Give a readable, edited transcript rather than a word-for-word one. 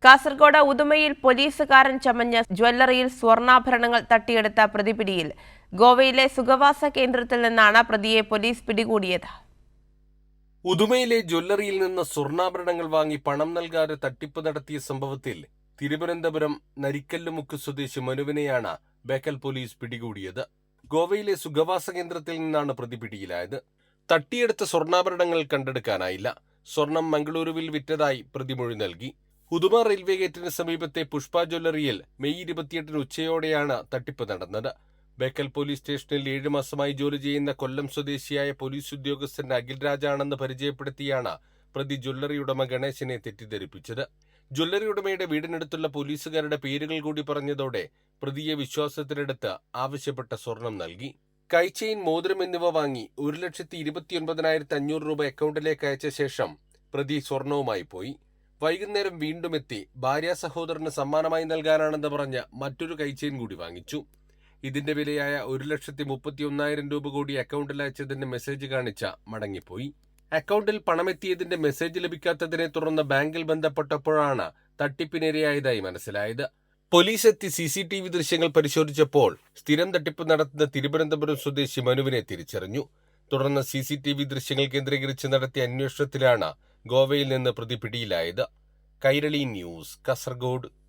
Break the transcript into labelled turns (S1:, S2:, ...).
S1: കാസർഗോഡ് ഉദുമയിൽ പോലീസുകാരൻ ചമഞ്ഞ ജ്വല്ലറിയിൽ സ്വർണ്ണാഭരണങ്ങൾ തട്ടിയെടുത്ത പ്രതി പിടിയിൽ. ഗോവയിലെ സുഖവാസ കേന്ദ്രത്തിൽ നിന്നാണ് പ്രതിയെ പോലീസ് പിടികൂടിയത്.
S2: ഉദുമയിലെ ജ്വല്ലറിയിൽ നിന്ന് സ്വർണ്ണാഭരണങ്ങൾ വാങ്ങി പണം നൽകാതെ തട്ടിപ്പ് നടത്തിയ സംഭവത്തിൽ തിരുവനന്തപുരം നരിക്കല്ലുമുക്ക് സ്വദേശി മനുവിനെയാണ് ബേക്കൽ പോലീസ് പിടികൂടിയത്. ഗോവയിലെ സുഖവാസ കേന്ദ്രത്തിൽ നിന്നാണ് പ്രതി പിടിയിലായത്. തട്ടിയെടുത്ത സ്വർണ്ണാഭരണങ്ങൾ കണ്ടെടുക്കാനായില്ല. സ്വർണം മംഗളൂരുവിൽ വിറ്റതായി പ്രതി മൊഴി നൽകി. ഉദുമ റെയിൽവേ ഗേറ്റിന് സമീപത്തെ പുഷ്പ ജ്വല്ലറിയിൽ മെയ് 28 ഉച്ചയോടെയാണ് തട്ടിപ്പ് നടന്നത്. ബേക്കൽ പോലീസ് സ്റ്റേഷനിൽ 7 മാസമായി ജോലി ചെയ്യുന്ന കൊല്ലം സ്വദേശിയായ പോലീസ് ഉദ്യോഗസ്ഥൻ അഖിൽ രാജാണെന്ന് പരിചയപ്പെടുത്തിയാണ് പ്രതി ജ്വല്ലറി ഉടമ ഗണേശനെ തെറ്റിദ്ധരിപ്പിച്ചത്. ജ്വല്ലറി ഉടമയുടെ വീടിനടുത്തുള്ള പോലീസുകാരുടെ പേരുകൾ കൂടി പറഞ്ഞതോടെ പ്രതിയെ വിശ്വാസത്തിലെടുത്ത് ആവശ്യപ്പെട്ട സ്വർണം നൽകി. കൈചെയിൻ, മോതിരം എന്നിവ വാങ്ങി 1,29,500 രൂപ അക്കൗണ്ടിലേക്ക് അയച്ച ശേഷം പ്രതി സ്വർണവുമായി പോയി. വൈകുന്നേരം വീണ്ടും എത്തി ഭാര്യ സഹോദരന് സമ്മാനമായി നൽകാനാണെന്ന് പറഞ്ഞ് മറ്റൊരു കൈചെയിൻ കൂടി വാങ്ങിച്ചു. ഇതിന്റെ വിലയായ 1,31,000 രൂപ കൂടി അക്കൗണ്ടിൽ അയച്ചതിന്റെ മെസ്സേജ് കാണിച്ച മടങ്ങിപ്പോയി. അക്കൗണ്ടിൽ പണമെത്തിയതിന്റെ മെസ്സേജ് ലഭിക്കാത്തതിനെ തുടർന്ന് ബാങ്കിൽ ബന്ധപ്പെട്ടപ്പോഴാണ് തട്ടിപ്പിനിരയായതായി മനസ്സിലായത്. പോലീസ് എത്തി CCTV ദൃശ്യങ്ങൾ പരിശോധിച്ചപ്പോൾ സ്ഥിരം തട്ടിപ്പ് നടത്തുന്ന തിരുവനന്തപുരം സ്വദേശി മനുവിനെ തിരിച്ചറിഞ്ഞു. തുടർന്ന് CCTV ദൃശ്യങ്ങൾ കേന്ദ്രീകരിച്ച് നടത്തിയ അന്വേഷണത്തിലാണ് ഗോവയിൽ നിന്ന് പ്രതി പിടിയിലായത്. കൈരളി ന്യൂസ്, കാസർഗോഡ്.